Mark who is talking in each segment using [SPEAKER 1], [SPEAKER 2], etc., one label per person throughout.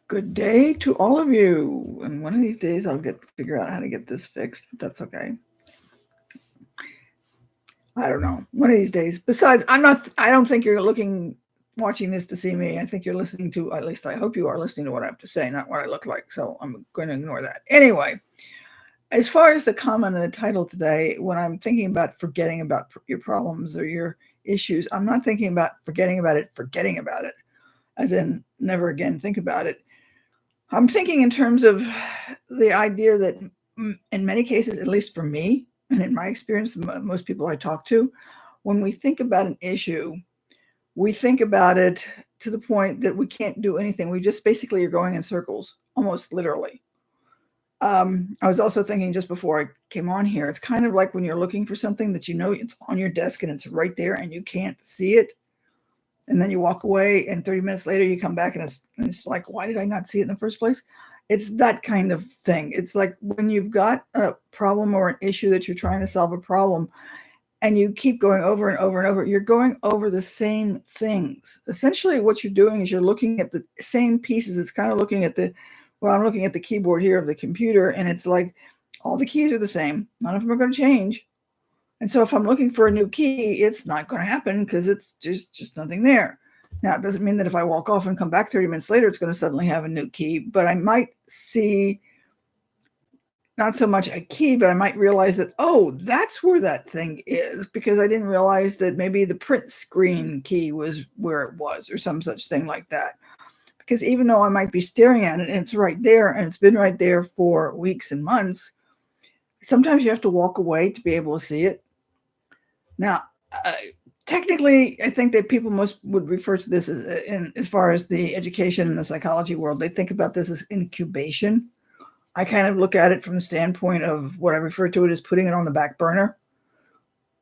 [SPEAKER 1] Good day to all of you. And one of these days I'll figure out how to get this fixed, but that's okay. I don't know. One of these days. Besides, I don't think you're watching this to see me. I think you're listening to, at least I hope you are listening to what I have to say, not what I look like. So I'm going to ignore that. Anyway, as far as the comment in the title today, when I'm thinking about forgetting about your problems or your issues, I'm not thinking about forgetting about it, as in never again think about it. I'm thinking in terms of the idea that in many cases, at least for me, and in my experience, most people I talk to, when we think about an issue, we think about it to the point that we can't do anything. We just basically are going in circles, almost literally. I was also thinking just before I came on here, it's kind of like when you're looking for something that you know it's on your desk and it's right there and you can't see it. And then you walk away and 30 minutes later you come back and it's like, why did I not see it in the first place? It's that kind of thing. It's like when you've got a problem or an issue that you're trying to solve a problem and you keep going over and over and over, you're going over the same things. Essentially what you're doing is you're looking at the same pieces. It's kind of looking at I'm looking at the keyboard here of the computer and it's like all the keys are the same. None of them are going to change. And so if I'm looking for a new key, it's not going to happen because it's just nothing there. Now, it doesn't mean that if I walk off and come back 30 minutes later, it's going to suddenly have a new key, but I might see not so much a key, but I might realize that, oh, that's where that thing is, because I didn't realize that maybe the print screen key was where it was or some such thing like that. Because even though I might be staring at it and it's right there and it's been right there for weeks and months, sometimes you have to walk away to be able to see it. Now, technically, I think that people most would refer to this as far as the education and the psychology world, they think about this as incubation. I kind of look at it from the standpoint of what I refer to it as putting it on the back burner.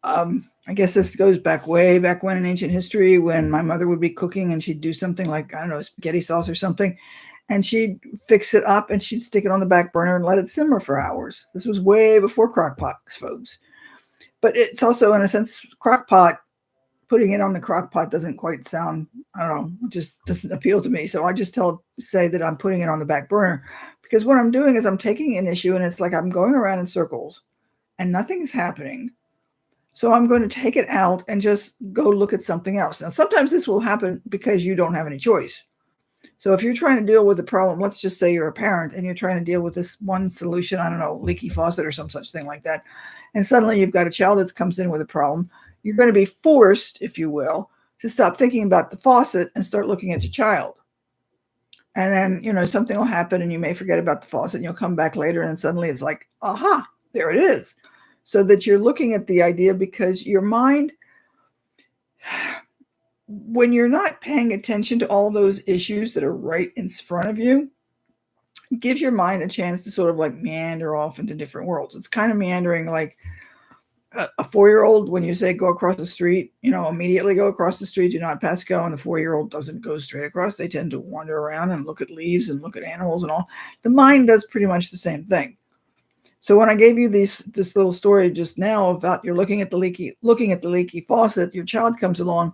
[SPEAKER 1] I guess this goes way back when in ancient history, when my mother would be cooking and she'd do something like, I don't know, spaghetti sauce or something, and she'd fix it up and she'd stick it on the back burner and let it simmer for hours. This was way before crock pots, folks. But it's also, in a sense, crock pot, putting it on the crock pot doesn't quite sound, I don't know, just doesn't appeal to me. So I just say that I'm putting it on the back burner, because what I'm doing is I'm taking an issue and it's like I'm going around in circles and nothing's happening. So I'm going to take it out and just go look at something else. Now, sometimes this will happen because you don't have any choice. So if you're trying to deal with a problem, let's just say you're a parent and you're trying to deal with this one solution, I don't know, leaky faucet or some such thing like that, and suddenly you've got a child that comes in with a problem, you're going to be forced, if you will, to stop thinking about the faucet and start looking at your child. And then, something will happen and you may forget about the faucet and you'll come back later and suddenly it's like, aha, there it is. So that you're looking at the idea, because your mind, when you're not paying attention to all those issues that are right in front of you, it gives your mind a chance to sort of like meander off into different worlds. It's kind of meandering like a 4-year-old, when you say go across the street, immediately go across the street, do not pass go, and the 4-year-old doesn't go straight across. They tend to wander around and look at leaves and look at animals and all. The mind does pretty much the same thing. So when I gave you this little story just now about you're looking at the leaky faucet, your child comes along,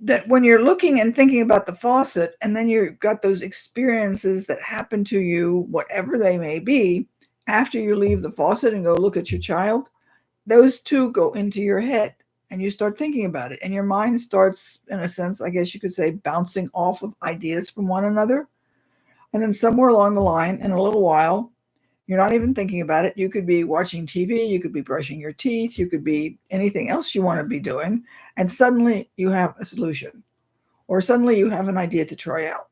[SPEAKER 1] that when you're looking and thinking about the faucet, and then you've got those experiences that happen to you, whatever they may be, after you leave the faucet and go look at your child, those two go into your head and you start thinking about it. And your mind starts, in a sense, I guess you could say, bouncing off of ideas from one another. And then somewhere along the line, in a little while, you're not even thinking about it. You could be watching TV, you could be brushing your teeth, you could be anything else you want to be doing, and suddenly you have a solution, or suddenly you have an idea to try out.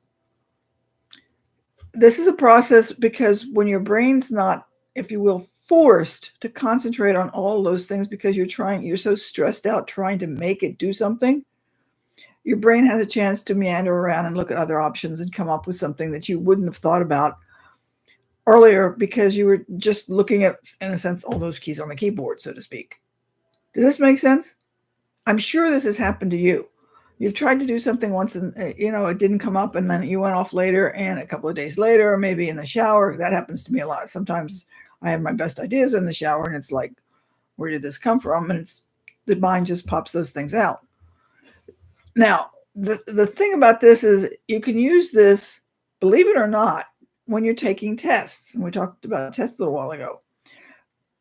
[SPEAKER 1] This is a process because when your brain's not, if you will, forced to concentrate on all those things because you're so stressed out trying to make it do something, your brain has a chance to meander around and look at other options and come up with something that you wouldn't have thought about earlier because you were just looking at, in a sense, all those keys on the keyboard, so to speak. Does this make sense? I'm sure this has happened to you. You've tried to do something once and, it didn't come up, and then you went off later, and a couple of days later, or maybe in the shower, that happens to me a lot. Sometimes I have my best ideas in the shower and it's like, where did this come from? And the mind just pops those things out. Now, the thing about this is you can use this believe it or not, when you're taking tests, and we talked about tests a little while ago,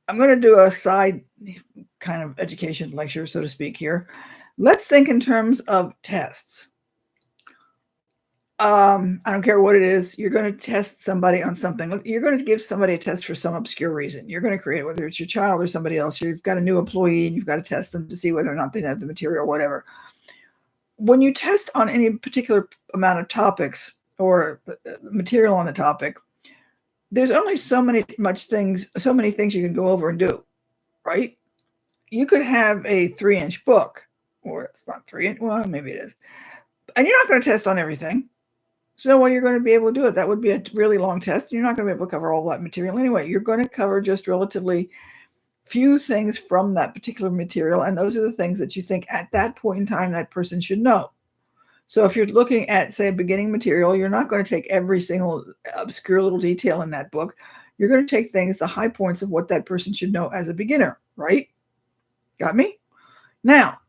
[SPEAKER 1] I'm going to do a side kind of education lecture, so to speak, here. Let's think in terms of tests. I don't care what it is. You're going to test somebody on something. You're going to give somebody a test for some obscure reason. You're going to create it, whether it's your child or somebody else. You've got a new employee and you've got to test them to see whether or not they have the material or whatever. When you test on any particular amount of topics or material on the topic, there's only so many things you can go over and do, right? You could have a 3-inch book, or it's not 3-inch. Well, maybe it is. And you're not going to test on everything. So no way you're going to be able to do it. That would be a really long test. And you're not going to be able to cover all that material anyway. You're going to cover just relatively few things from that particular material. And those are the things that you think at that point in time that person should know. So if you're looking at, say, a beginning material, you're not going to take every single obscure little detail in that book. You're going to take things, the high points of what that person should know as a beginner, right? Got me? Now,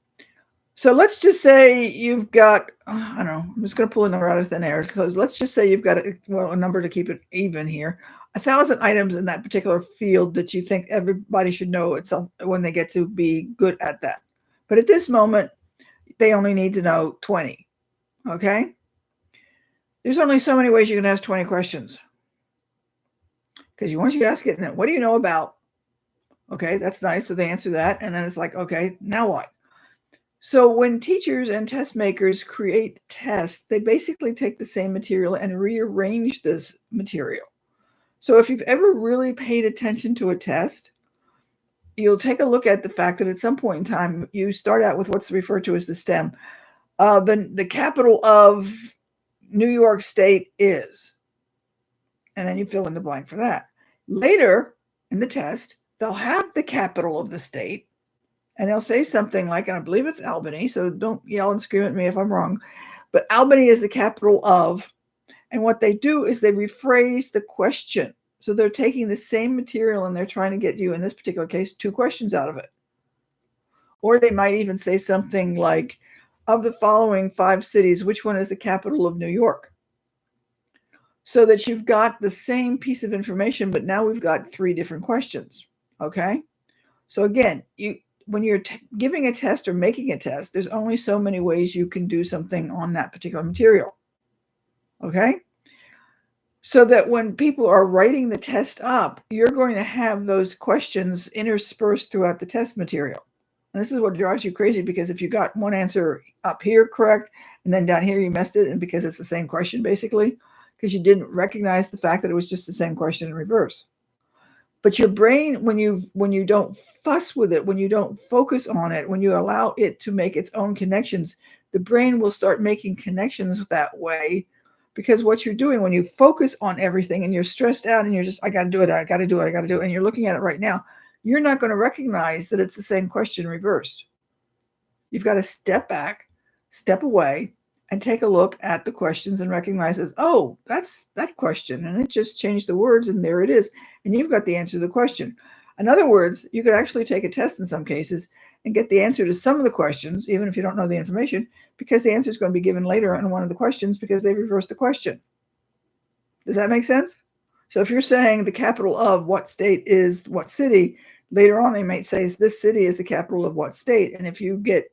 [SPEAKER 1] so let's just say you've got, I don't know, I'm just going to pull a number out of thin air. So let's just say you've got a number to keep it even here, 1,000 items in that particular field that you think everybody should know itself when they get to be good at that. But at this moment, they only need to know 20. Okay? There's only so many ways you can ask 20 questions. Because once you ask it, what do you know about? Okay, that's nice. So they answer that. And then it's like, okay, now what? So when teachers and test makers create tests, they basically take the same material and rearrange this material. So if you've ever really paid attention to a test, you'll take a look at the fact that at some point in time, you start out with what's referred to as the STEM. The capital of New York State is, and then you fill in the blank for that. Later in the test, they'll have the capital of the state, and they'll say something like, and I believe it's Albany, so don't yell and scream at me if I'm wrong, but Albany is the capital of, and what they do is they rephrase the question. So they're taking the same material and they're trying to get you, in this particular case, 2 questions out of it. Or they might even say something like, of the following 5 cities, which one is the capital of New York? So that you've got the same piece of information, but now we've got 3 different questions. Okay? So again, when you're giving a test or making a test, there's only so many ways you can do something on that particular material. Okay? So that when people are writing the test up, you're going to have those questions interspersed throughout the test material. And this is what drives you crazy, because if you got one answer up here correct, and then down here you messed it, and because it's the same question basically, because you didn't recognize the fact that it was just the same question in reverse. But your brain, when you don't fuss with it, when you don't focus on it, when you allow it to make its own connections, the brain will start making connections that way. Because what you're doing when you focus on everything and you're stressed out and you're just, I got to do it, and you're looking at it right now, you're not going to recognize that it's the same question reversed. You've got to step back, step away, and take a look at the questions and recognize that, oh, that's that question. And it just changed the words, and there it is. And you've got the answer to the question. In other words, you could actually take a test in some cases and get the answer to some of the questions, even if you don't know the information, because the answer is going to be given later in one of the questions because they reversed the question. Does that make sense? So if you're saying the capital of what state is what city, later on they might say this city is the capital of what state. And if you get,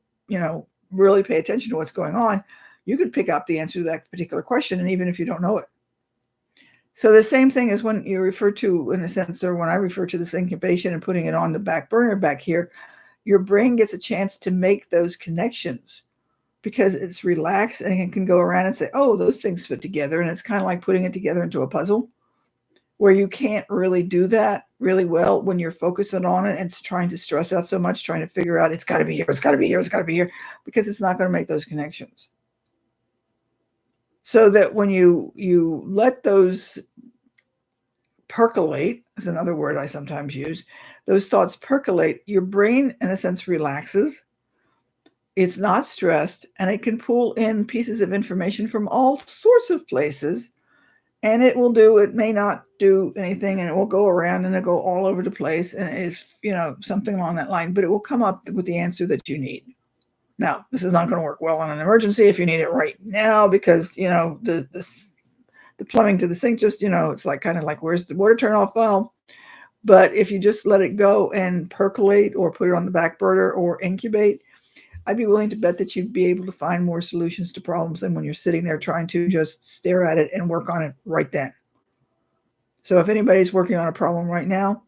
[SPEAKER 1] really pay attention to what's going on, you could pick up the answer to that particular question, and even if you don't know it. So the same thing as when you refer to, in a sense, or when I refer to this incubation and putting it on the back burner back here, your brain gets a chance to make those connections because it's relaxed and it can go around and say, oh, those things fit together. And it's kind of like putting it together into a puzzle, where you can't really do that really well when you're focusing on it and it's trying to stress out so much, trying to figure out it's got to be here, it's got to be here, it's got to be here, because it's not going to make those connections. So that when you let those percolate, is another word I sometimes use, those thoughts percolate, your brain, in a sense, relaxes. It's not stressed, and it can pull in pieces of information from all sorts of places, and it may not do anything, and it will go around and it'll go all over the place, and it's, something along that line, but it will come up with the answer that you need. Now, this is not going to work well in an emergency if you need it right now, because, the the plumbing to the sink, just, it's like kind of like, where's the water turn off valve? But if you just let it go and percolate or put it on the back burner or incubate, I'd be willing to bet that you'd be able to find more solutions to problems than when you're sitting there trying to just stare at it and work on it right then. So if anybody's working on a problem right now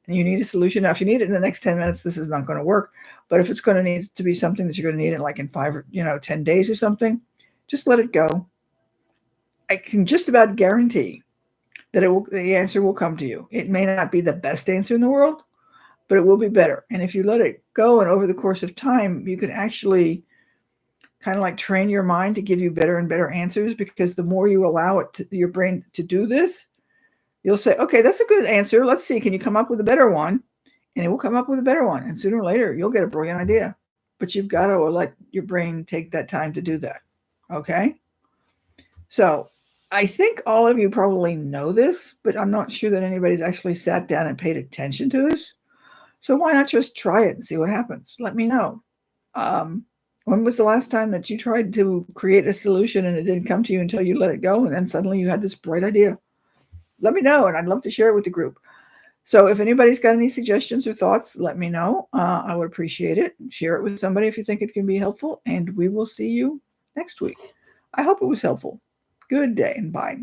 [SPEAKER 1] and you need a solution, now if you need it in the next 10 minutes, this is not going to work. But if it's going to need to be something that you're going to need in 5 or 10 days or something, just let it go. I can just about guarantee that the answer will come to you. It may not be the best answer in the world, but it will be better. And if you let it go and over the course of time, you can actually kind of like train your mind to give you better and better answers, because the more you allow your brain to do this, you'll say, okay, that's a good answer. Let's see, can you come up with a better one? And it will come up with a better one. And sooner or later, you'll get a brilliant idea. But you've got to let your brain take that time to do that. Okay? So I think all of you probably know this, but I'm not sure that anybody's actually sat down and paid attention to this. So why not just try it and see what happens? Let me know. When was the last time that you tried to create a solution and it didn't come to you until you let it go, and then suddenly you had this bright idea? Let me know, and I'd love to share it with the group. So if anybody's got any suggestions or thoughts, let me know. I would appreciate it. Share it with somebody if you think it can be helpful, and we will see you next week. I hope it was helpful. Good day and bye.